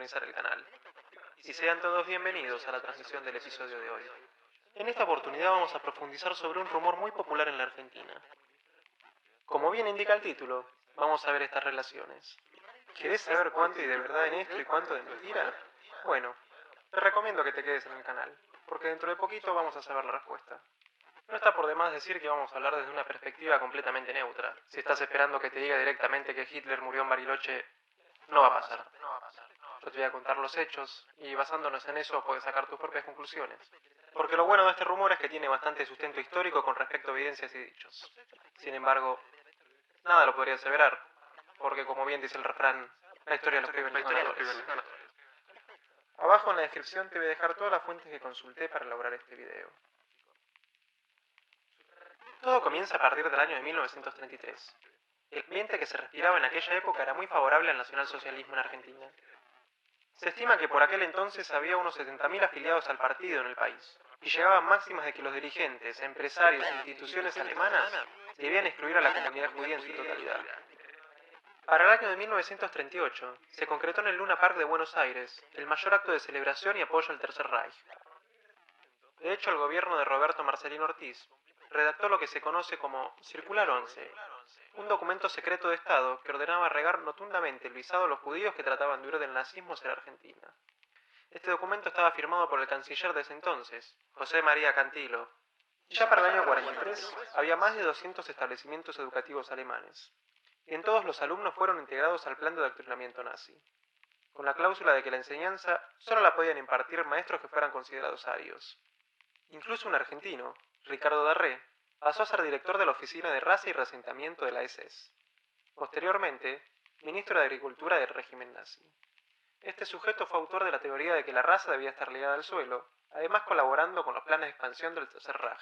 sintonizar el canal. Y sean todos bienvenidos a la transmisión del episodio de hoy. En esta oportunidad vamos a profundizar sobre un rumor muy popular en la Argentina. Como bien indica el título, vamos a ver estas relaciones. ¿Querés saber cuánto hay de verdad en esto y cuánto de mentira? Bueno, te recomiendo que te quedes en el canal, porque dentro de poquito vamos a saber la respuesta. No está por demás decir que vamos a hablar desde una perspectiva completamente neutra. Si estás esperando que te diga directamente que Hitler murió en Bariloche, no va a pasar. Yo te voy a contar los hechos y basándonos en eso puedes sacar tus propias conclusiones. Porque lo bueno de este rumor es que tiene bastante sustento histórico con respecto a evidencias y dichos. Sin embargo, nada lo podría aseverar, porque como bien dice el refrán, la historia los escriben los ganadores. Abajo en la descripción te voy a dejar todas las fuentes que consulté para elaborar este video. Todo comienza a partir del año de 1933. El ambiente que se respiraba en aquella época era muy favorable al nacionalsocialismo en Argentina. Se estima que por aquel entonces había unos 70.000 afiliados al partido en el país, y llegaban máximas de que los dirigentes, empresarios e instituciones alemanas debían excluir a la comunidad judía en su totalidad. Para el año de 1938, se concretó en el Luna Park de Buenos Aires el mayor acto de celebración y apoyo al Tercer Reich. De hecho, el gobierno de Roberto Marcelino Ortiz redactó lo que se conoce como Circular 11, un documento secreto de Estado que ordenaba regar rotundamente el visado a los judíos que trataban de huir del nazismo hacia la Argentina. Este documento estaba firmado por el canciller de ese entonces, José María Cantilo, y ya para el año 43 había más de 200 establecimientos educativos alemanes, y en todos los alumnos fueron integrados al plan de adoctrinamiento nazi, con la cláusula de que la enseñanza solo la podían impartir maestros que fueran considerados arios. Incluso un argentino, Ricardo Darré, pasó a ser director de la Oficina de Raza y Reasentamiento de la SS. Posteriormente, ministro de Agricultura del régimen nazi. Este sujeto fue autor de la teoría de que la raza debía estar ligada al suelo, además colaborando con los planes de expansión del Tercer Reich.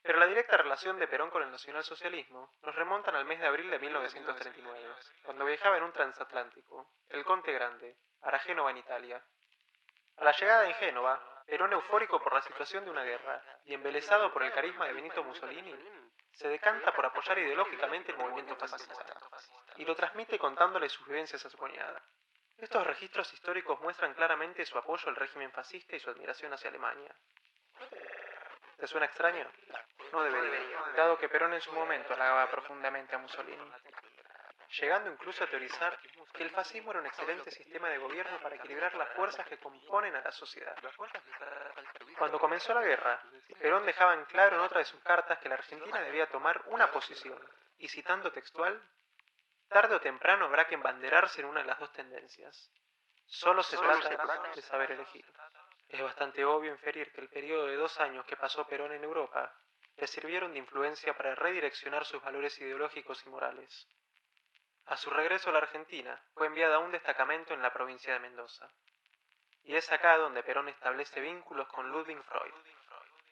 Pero la directa relación de Perón con el nacionalsocialismo nos remontan al mes de abril de 1939, cuando viajaba en un transatlántico, el Conte Grande, para Génova en Italia. A la llegada en Génova, Perón, eufórico por la situación de una guerra y embelesado por el carisma de Benito Mussolini, se decanta por apoyar ideológicamente el movimiento fascista, y lo transmite contándole sus vivencias a su cuñada. Estos registros históricos muestran claramente su apoyo al régimen fascista y su admiración hacia Alemania. ¿Te suena extraño? No debería, dado que Perón en su momento halagaba profundamente a Mussolini, llegando incluso a teorizar que el fascismo era un excelente sistema de gobierno para equilibrar las fuerzas que componen a la sociedad. Cuando comenzó la guerra, Perón dejaba en claro en otra de sus cartas que la Argentina debía tomar una posición, y citando textual, tarde o temprano habrá que embanderarse en una de las dos tendencias. Solo se trata de saber elegir. Es bastante obvio inferir que el periodo de 2 años que pasó Perón en Europa le sirvieron de influencia para redireccionar sus valores ideológicos y morales. A su regreso a la Argentina, fue enviada a un destacamento en la provincia de Mendoza. Y es acá donde Perón establece vínculos con Ludwig Freud,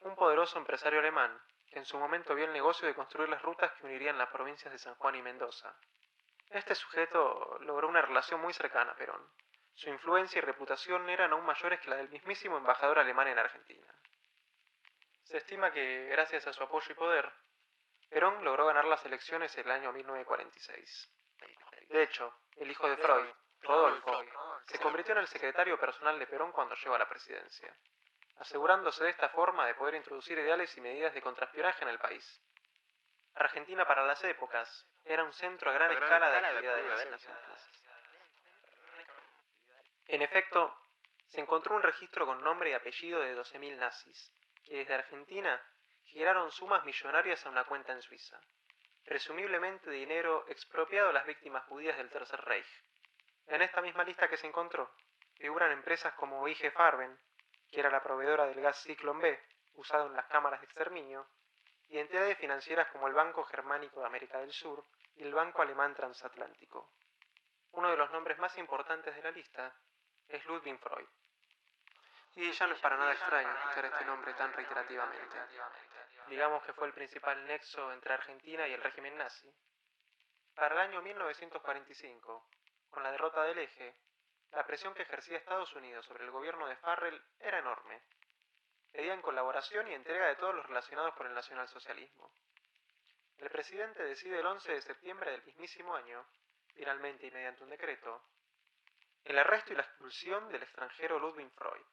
un poderoso empresario alemán que en su momento vio el negocio de construir las rutas que unirían las provincias de San Juan y Mendoza. Este sujeto logró una relación muy cercana a Perón. Su influencia y reputación eran aún mayores que la del mismísimo embajador alemán en Argentina. Se estima que, gracias a su apoyo y poder, Perón logró ganar las elecciones en el año 1946. De hecho, el hijo de Freud, Rodolfo, se convirtió en el secretario personal de Perón cuando llegó a la presidencia, asegurándose de esta forma de poder introducir ideales y medidas de contraespionaje en el país. Argentina para las épocas era un centro a gran escala de actividades nazis. En efecto, se encontró un registro con nombre y apellido de 12.000 nazis, que desde Argentina giraron sumas millonarias a una cuenta en Suiza, presumiblemente dinero expropiado a las víctimas judías del Tercer Reich. En esta misma lista que se encontró, figuran empresas como IG Farben, que era la proveedora del gas Zyklon B, usado en las cámaras de exterminio, y entidades financieras como el Banco Germánico de América del Sur y el Banco Alemán Transatlántico. Uno de los nombres más importantes de la lista es Ludwig Freud. Y ya no es para nada extraño escuchar este nombre tan reiterativamente. Digamos que fue el principal nexo entre Argentina y el régimen nazi. Para el año 1945, con la derrota del Eje, la presión que ejercía Estados Unidos sobre el gobierno de Farrell era enorme. Pedían colaboración y entrega de todos los relacionados con el nacionalsocialismo. El presidente decide el 11 de septiembre del mismísimo año, finalmente y mediante un decreto, el arresto y la expulsión del extranjero Ludwig Freud.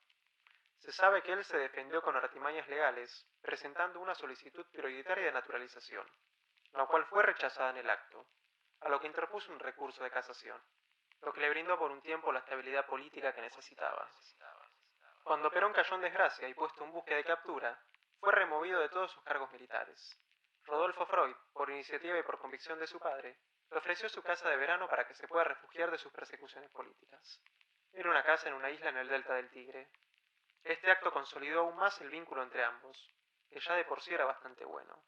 Se sabe que él se defendió con artimañas legales, presentando una solicitud prioritaria de naturalización, la cual fue rechazada en el acto, a lo que interpuso un recurso de casación, lo que le brindó por un tiempo la estabilidad política que necesitaba. Cuando Perón cayó en desgracia y puesto en búsqueda de captura, fue removido de todos sus cargos militares. Rodolfo Freud, por iniciativa y por convicción de su padre, le ofreció su casa de verano para que se pueda refugiar de sus persecuciones políticas. Era una casa en una isla en el delta del Tigre. Este acto consolidó aún más el vínculo entre ambos, que ya de por sí era bastante bueno.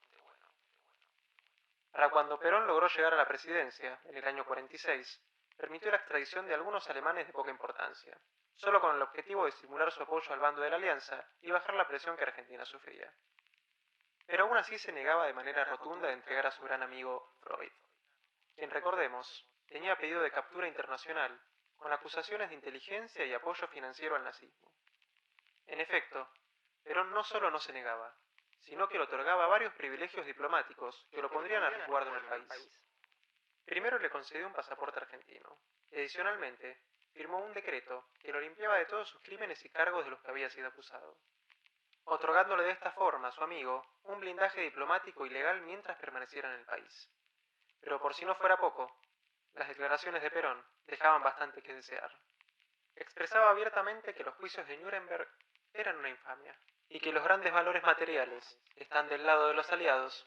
Para cuando Perón logró llegar a la presidencia, en el año 46, permitió la extradición de algunos alemanes de poca importancia, solo con el objetivo de estimular su apoyo al bando de la Alianza y bajar la presión que Argentina sufría. Pero aún así se negaba de manera rotunda de entregar a su gran amigo Freud, quien, recordemos, tenía pedido de captura internacional, con acusaciones de inteligencia y apoyo financiero al nazismo. En efecto, Perón no solo no se negaba, sino que le otorgaba varios privilegios diplomáticos que lo pondrían a resguardo en el país. Primero le concedió un pasaporte argentino, y adicionalmente firmó un decreto que lo limpiaba de todos sus crímenes y cargos de los que había sido acusado, otorgándole de esta forma a su amigo un blindaje diplomático y legal mientras permaneciera en el país. Pero por si no fuera poco, las declaraciones de Perón dejaban bastante que desear. Expresaba abiertamente que los juicios de Nuremberg eran una infamia, y que los grandes valores materiales están del lado de los aliados,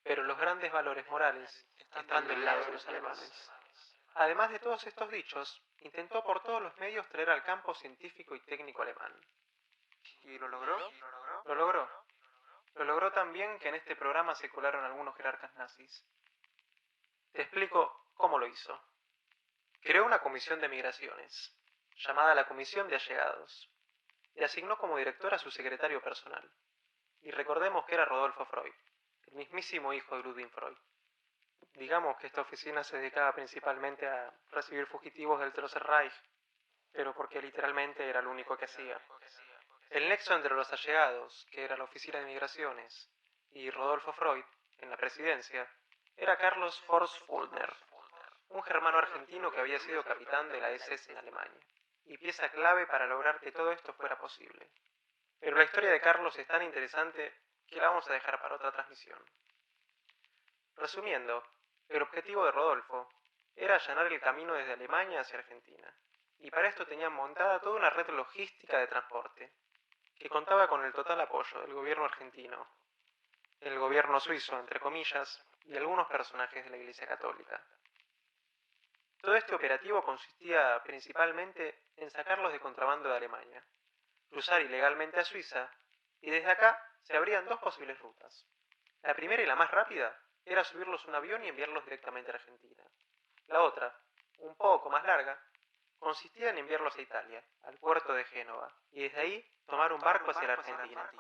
pero los grandes valores morales están del lado de los alemanes. Además de todos estos dichos, intentó por todos los medios traer al campo científico y técnico alemán. ¿Y lo logró? Lo logró. Lo logró tan bien que en este programa se colaron algunos jerarcas nazis. Te explico cómo lo hizo. Creó una comisión de migraciones, llamada la Comisión de Allegados, y asignó como director a su secretario personal. Y recordemos que era Rodolfo Freud, el mismísimo hijo de Ludwig Freud. Digamos que esta oficina se dedicaba principalmente a recibir fugitivos del Tercer Reich, pero porque literalmente era lo único que hacía. El nexo entre los allegados, que era la oficina de migraciones, y Rodolfo Freud, en la presidencia, era Carlos Horst Fulner, un germano argentino que había sido capitán de la SS en Alemania, y pieza clave para lograr que todo esto fuera posible. Pero la historia de Carlos es tan interesante que la vamos a dejar para otra transmisión. Resumiendo, el objetivo de Rodolfo era allanar el camino desde Alemania hacia Argentina, y para esto tenían montada toda una red logística de transporte, que contaba con el total apoyo del gobierno argentino, el gobierno suizo, entre comillas, y algunos personajes de la Iglesia Católica. Todo este operativo consistía principalmente en sacarlos de contrabando de Alemania, cruzar ilegalmente a Suiza, y desde acá se abrían dos posibles rutas. La primera y la más rápida era subirlos a un avión y enviarlos directamente a Argentina. La otra, un poco más larga, consistía en enviarlos a Italia, al puerto de Génova, y desde ahí tomar un barco hacia la Argentina.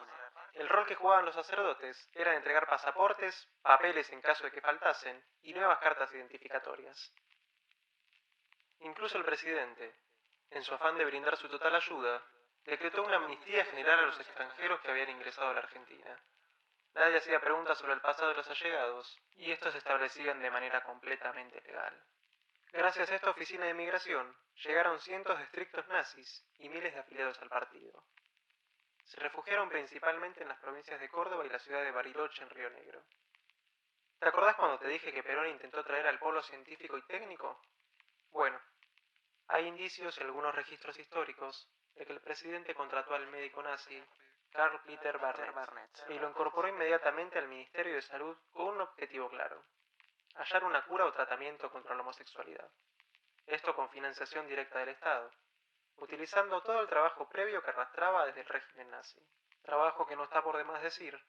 El rol que jugaban los sacerdotes era de entregar pasaportes, papeles en caso de que faltasen, y nuevas cartas identificatorias. Incluso el presidente, en su afán de brindar su total ayuda, decretó una amnistía general a los extranjeros que habían ingresado a la Argentina. Nadie hacía preguntas sobre el pasado de los allegados, y estos se establecían de manera completamente legal. Gracias a esta oficina de migración, llegaron cientos de estrictos nazis y miles de afiliados al partido. Se refugiaron principalmente en las provincias de Córdoba y la ciudad de Bariloche en Río Negro. ¿Te acordás cuando te dije que Perón intentó traer al polo científico y técnico? Bueno, hay indicios y algunos registros históricos de que el presidente contrató al médico nazi Karl Peter Barnett y lo incorporó inmediatamente al Ministerio de Salud con un objetivo claro: hallar una cura o tratamiento contra la homosexualidad. Esto con financiación directa del Estado, utilizando todo el trabajo previo que arrastraba desde el régimen nazi. Trabajo que no está por demás decir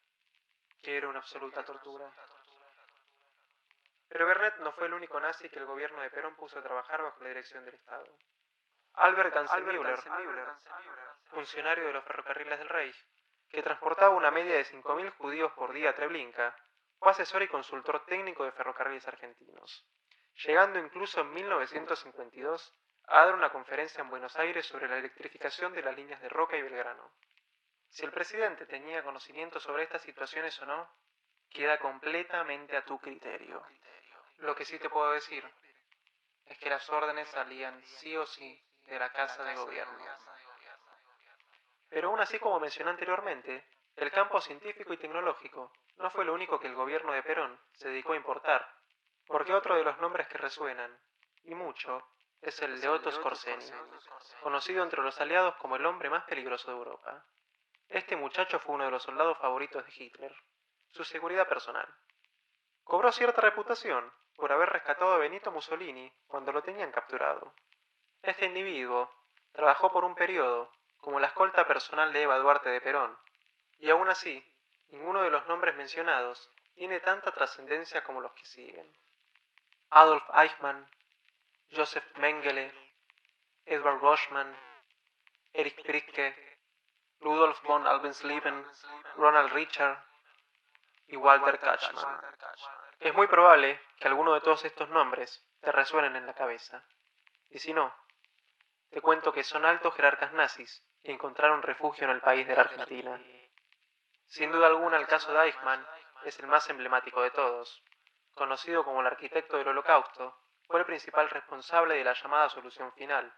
que era una absoluta tortura. Pero Barnett no fue el único nazi que el gobierno de Perón puso a trabajar bajo la dirección del Estado. Albert Gansenmüller, funcionario de los ferrocarriles del Reich, que transportaba una media de 5.000 judíos por día a Treblinka, fue asesor y consultor técnico de ferrocarriles argentinos, llegando incluso en 1952 a dar una conferencia en Buenos Aires sobre la electrificación de las líneas de Roca y Belgrano. Si el presidente tenía conocimiento sobre estas situaciones o no, queda completamente a tu criterio. Lo que sí te puedo decir es que las órdenes salían sí o sí de la Casa de Gobierno. Pero aún así, como mencioné anteriormente, el campo científico y tecnológico no fue lo único que el gobierno de Perón se dedicó a importar, porque otro de los nombres que resuenan, y mucho, es el de Otto Skorzeny, conocido entre los aliados como el hombre más peligroso de Europa. Este muchacho fue uno de los soldados favoritos de Hitler, su seguridad personal. Cobró cierta reputación por haber rescatado a Benito Mussolini cuando lo tenían capturado. Este individuo trabajó por un periodo como la escolta personal de Eva Duarte de Perón, y aún así, ninguno de los nombres mencionados tiene tanta trascendencia como los que siguen. Adolf Eichmann, Joseph Mengele, Edward Roschmann, Erich Priebke, Rudolf von Alvensleben, Ronald Richard y Walter Kachmann. Es muy probable que alguno de todos estos nombres te resuenen en la cabeza. Y si no, te cuento que son altos jerarcas nazis que encontraron refugio en el país de la Argentina. Sin duda alguna, el caso de Eichmann es el más emblemático de todos. Conocido como el arquitecto del Holocausto, fue el principal responsable de la llamada solución final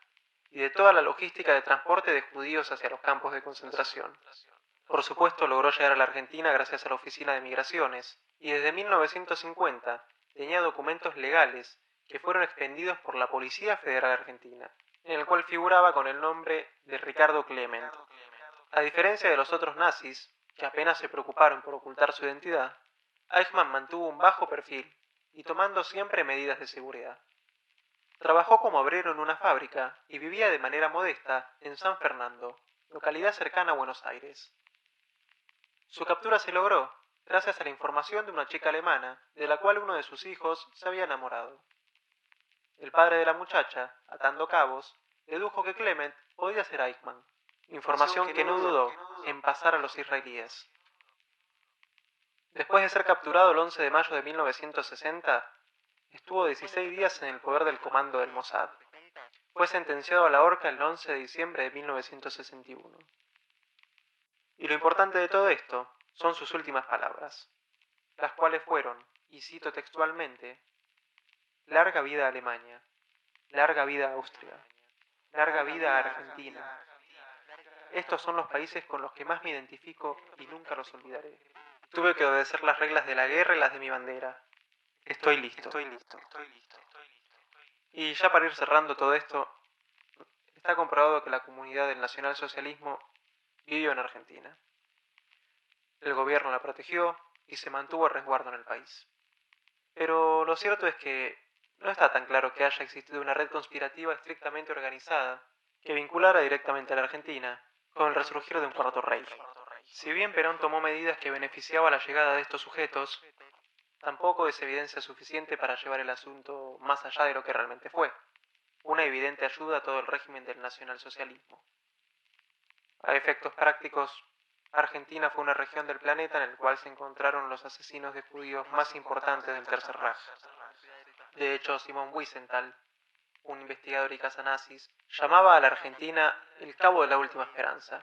y de toda la logística de transporte de judíos hacia los campos de concentración. Por supuesto, logró llegar a la Argentina gracias a la Oficina de Migraciones, y desde 1950 tenía documentos legales que fueron expendidos por la Policía Federal Argentina, en el cual figuraba con el nombre de Ricardo Clement. A diferencia de los otros nazis, que apenas se preocuparon por ocultar su identidad, Eichmann mantuvo un bajo perfil y tomando siempre medidas de seguridad. Trabajó como obrero en una fábrica y vivía de manera modesta en San Fernando, localidad cercana a Buenos Aires. Su captura se logró gracias a la información de una chica alemana de la cual uno de sus hijos se había enamorado. El padre de la muchacha, atando cabos, dedujo que Clement podía ser Eichmann, información que no dudó en pasar a los israelíes. Después de ser capturado el 11 de mayo de 1960, estuvo 16 días en el poder del comando del Mossad. Fue sentenciado a la horca el 11 de diciembre de 1961. Y lo importante de todo esto son sus últimas palabras, las cuales fueron, y cito textualmente, larga vida a Alemania, larga vida a Austria, larga vida a Argentina. Estos son los países con los que más me identifico y nunca los olvidaré. Tuve que obedecer las reglas de la guerra y las de mi bandera. Estoy listo. Y ya para ir cerrando todo esto, está comprobado que la comunidad del nacionalsocialismo vivió en Argentina. El gobierno la protegió y se mantuvo a resguardo en el país. Pero lo cierto es que no está tan claro que haya existido una red conspirativa estrictamente organizada que vinculara directamente a la Argentina con el resurgir de un cuarto Reich. Si bien Perón tomó medidas que beneficiaban la llegada de estos sujetos, tampoco es evidencia suficiente para llevar el asunto más allá de lo que realmente fue, una evidente ayuda a todo el régimen del nacionalsocialismo. A efectos prácticos, Argentina fue una región del planeta en el cual se encontraron los asesinos de judíos más importantes del Tercer Reich. De hecho, Simón Wiesenthal, un investigador y cazanazis, llamaba a la Argentina el cabo de la última esperanza.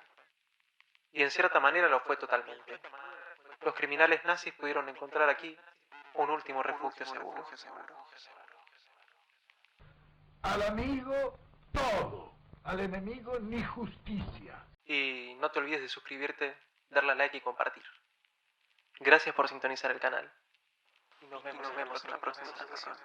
Y en cierta manera lo fue totalmente. Los criminales nazis pudieron encontrar aquí un último refugio seguro. Al amigo todo, al enemigo ni justicia. Y no te olvides de suscribirte, darle a like y compartir. Gracias por sintonizar el canal. Y nos vemos en la próxima transmisión.